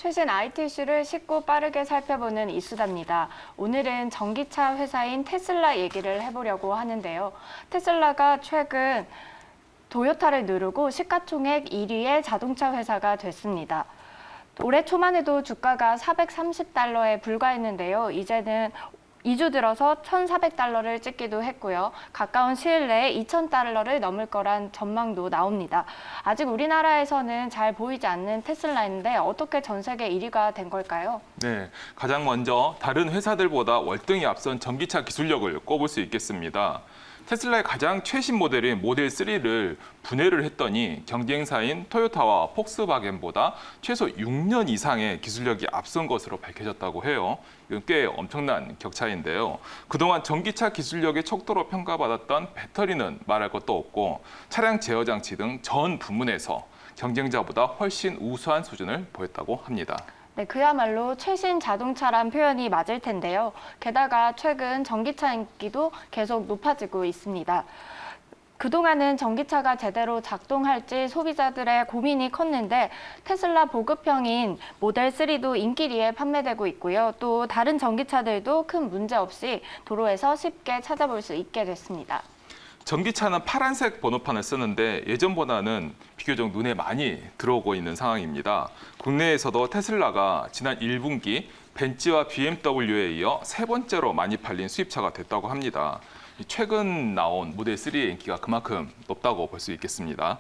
최신 IT 이슈를 쉽고 빠르게 살펴보는 이수다입니다. 오늘은 전기차 회사인 테슬라 얘기를 해보려고 하는데요. 테슬라가 최근 도요타를 누르고 시가총액 1위의 자동차 회사가 됐습니다. 올해 초만 해도 주가가 430달러에 불과했는데요. 이제는 2주 들어서 1,400달러를 찍기도 했고요. 가까운 시일 내에 2,000달러를 넘을 거란 전망도 나옵니다. 아직 우리나라에서는 잘 보이지 않는 테슬라인데 어떻게 전 세계 1위가 된 걸까요? 네, 가장 먼저 다른 회사들보다 월등히 앞선 전기차 기술력을 꼽을 수 있겠습니다. 테슬라의 가장 최신 모델인 모델 3를 분해를 했더니 경쟁사인 토요타와 폭스바겐보다 최소 6년 이상의 기술력이 앞선 것으로 밝혀졌다고 해요. 이건 꽤 엄청난 격차인데요. 그동안 전기차 기술력의 척도로 평가받았던 배터리는 말할 것도 없고 차량 제어 장치 등 전 부문에서 경쟁자보다 훨씬 우수한 수준을 보였다고 합니다. 네, 그야말로 최신 자동차란 표현이 맞을 텐데요. 게다가 최근 전기차 인기도 계속 높아지고 있습니다. 그동안은 전기차가 제대로 작동할지 소비자들의 고민이 컸는데 테슬라 보급형인 모델 3도 인기리에 판매되고 있고요. 또 다른 전기차들도 큰 문제 없이 도로에서 쉽게 찾아볼 수 있게 됐습니다. 전기차는 파란색 번호판을 쓰는데 예전보다는 비교적 눈에 많이 들어오고 있는 상황입니다. 국내에서도 테슬라가 지난 1분기 벤츠와 BMW에 이어 세 번째로 많이 팔린 수입차가 됐다고 합니다. 최근 나온 모델 3의 인기가 그만큼 높다고 볼 수 있겠습니다.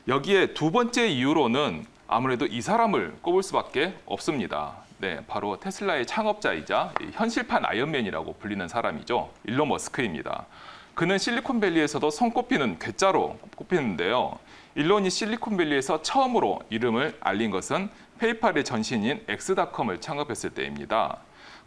여기에 두 번째 이유로는 아무래도 이 사람을 꼽을 수밖에 없습니다. 네, 바로 테슬라의 창업자이자 현실판 아이언맨이라고 불리는 사람이죠. 일론 머스크입니다. 그는 실리콘밸리에서도 손꼽히는 괴짜로 꼽히는데요. 일론이 실리콘밸리에서 처음으로 이름을 알린 것은 페이팔의 전신인 엑스닷컴을 창업했을 때입니다.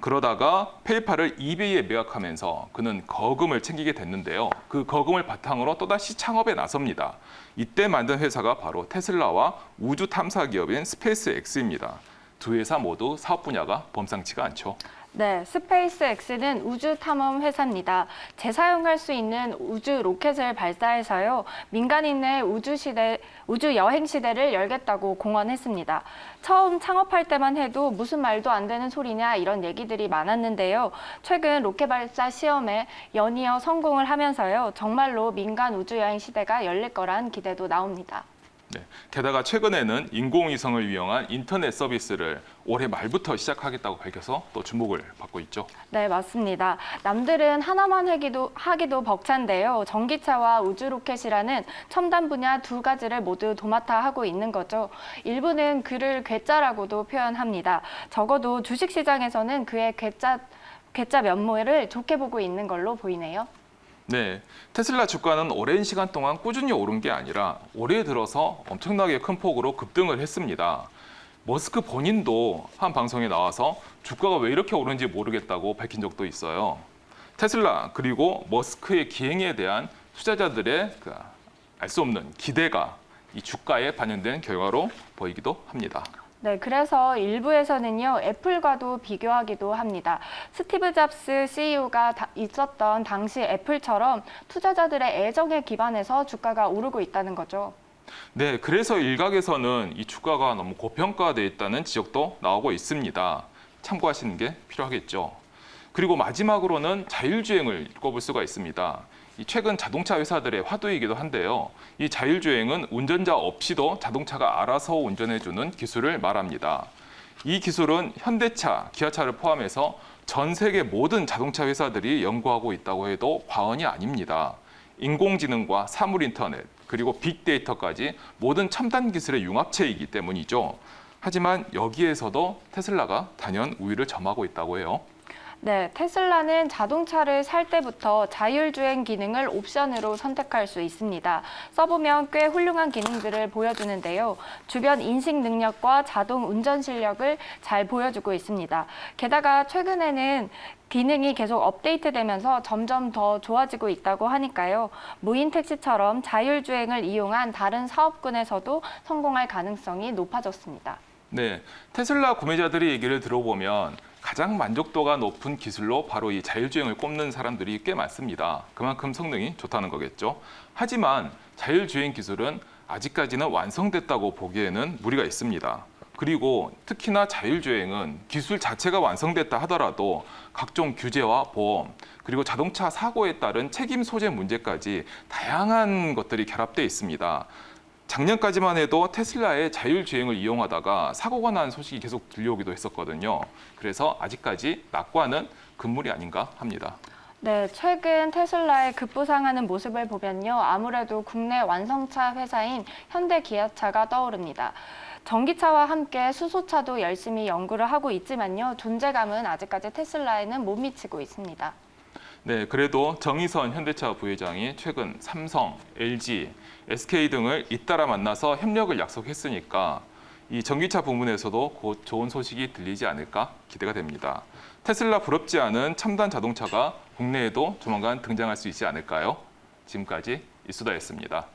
그러다가 페이팔을 이베이에 매각하면서 그는 거금을 챙기게 됐는데요. 그 거금을 바탕으로 또다시 창업에 나섭니다. 이때 만든 회사가 바로 테슬라와 우주 탐사 기업인 스페이스X입니다. 두 회사 모두 사업 분야가 범상치가 않죠. 네, 스페이스X는 우주 탐험 회사입니다. 재사용할 수 있는 우주 로켓을 발사해서요, 민간인의 우주 여행 시대를 열겠다고 공언했습니다. 처음 창업할 때만 해도 무슨 말도 안 되는 소리냐 이런 얘기들이 많았는데요. 최근 로켓 발사 시험에 연이어 성공을 하면서요, 정말로 민간 우주 여행 시대가 열릴 거란 기대도 나옵니다. 네, 게다가 최근에는 인공위성을 이용한 인터넷 서비스를 올해 말부터 시작하겠다고 밝혀서 또 주목을 받고 있죠. 네, 맞습니다. 남들은 하나만 하기도 벅찬데요. 전기차와 우주 로켓이라는 첨단 분야 두 가지를 모두 도맡아 하고 있는 거죠. 일부는 그를 괴짜라고도 표현합니다. 적어도 주식시장에서는 그의 괴짜 면모를 좋게 보고 있는 걸로 보이네요. 네, 테슬라 주가는 오랜 시간 동안 꾸준히 오른 게 아니라 올해 들어서 엄청나게 큰 폭으로 급등을 했습니다. 머스크 본인도 한 방송에 나와서 주가가 왜 이렇게 오른지 모르겠다고 밝힌 적도 있어요. 테슬라 그리고 머스크의 기행에 대한 투자자들의 알 수 없는 기대가 이 주가에 반영된 결과로 보이기도 합니다. 네, 그래서 일부에서는요, 애플과도 비교하기도 합니다. 스티브 잡스 CEO가 있었던 당시 애플처럼 투자자들의 애정에 기반해서 주가가 오르고 있다는 거죠. 네, 그래서 일각에서는 이 주가가 너무 고평가되어 있다는 지적도 나오고 있습니다. 참고하시는 게 필요하겠죠. 그리고 마지막으로는 자율주행을 꼽을 수가 있습니다. 최근 자동차 회사들의 화두이기도 한데요. 이 자율주행은 운전자 없이도 자동차가 알아서 운전해주는 기술을 말합니다. 이 기술은 현대차, 기아차를 포함해서 전 세계 모든 자동차 회사들이 연구하고 있다고 해도 과언이 아닙니다. 인공지능과 사물인터넷, 그리고 빅데이터까지 모든 첨단 기술의 융합체이기 때문이죠. 하지만 여기에서도 테슬라가 단연 우위를 점하고 있다고 해요. 네, 테슬라는 자동차를 살 때부터 자율주행 기능을 옵션으로 선택할 수 있습니다. 써보면 꽤 훌륭한 기능들을 보여주는데요. 주변 인식 능력과 자동 운전 실력을 잘 보여주고 있습니다. 게다가 최근에는 기능이 계속 업데이트되면서 점점 더 좋아지고 있다고 하니까요. 무인 택시처럼 자율주행을 이용한 다른 사업군에서도 성공할 가능성이 높아졌습니다. 네, 테슬라 구매자들의 얘기를 들어보면 가장 만족도가 높은 기술로 바로 이 자율주행을 꼽는 사람들이 꽤 많습니다. 그만큼 성능이 좋다는 거겠죠. 하지만 자율주행 기술은 아직까지는 완성됐다고 보기에는 무리가 있습니다. 그리고 특히나 자율주행은 기술 자체가 완성됐다 하더라도 각종 규제와 보험, 그리고 자동차 사고에 따른 책임 소재 문제까지 다양한 것들이 결합되어 있습니다. 작년까지만 해도 테슬라의 자율주행을 이용하다가 사고가 난 소식이 계속 들려오기도 했었거든요. 그래서 아직까지 낙관은 금물이 아닌가 합니다. 네, 최근 테슬라의 급부상하는 모습을 보면요. 아무래도 국내 완성차 회사인 현대기아차가 떠오릅니다. 전기차와 함께 수소차도 열심히 연구를 하고 있지만요. 존재감은 아직까지 테슬라에는 못 미치고 있습니다. 네, 그래도 정의선 현대차 부회장이 최근 삼성, LG, SK 등을 잇따라 만나서 협력을 약속했으니까 이 전기차 부문에서도 곧 좋은 소식이 들리지 않을까 기대가 됩니다. 테슬라 부럽지 않은 첨단 자동차가 국내에도 조만간 등장할 수 있지 않을까요? 지금까지 이수다였습니다.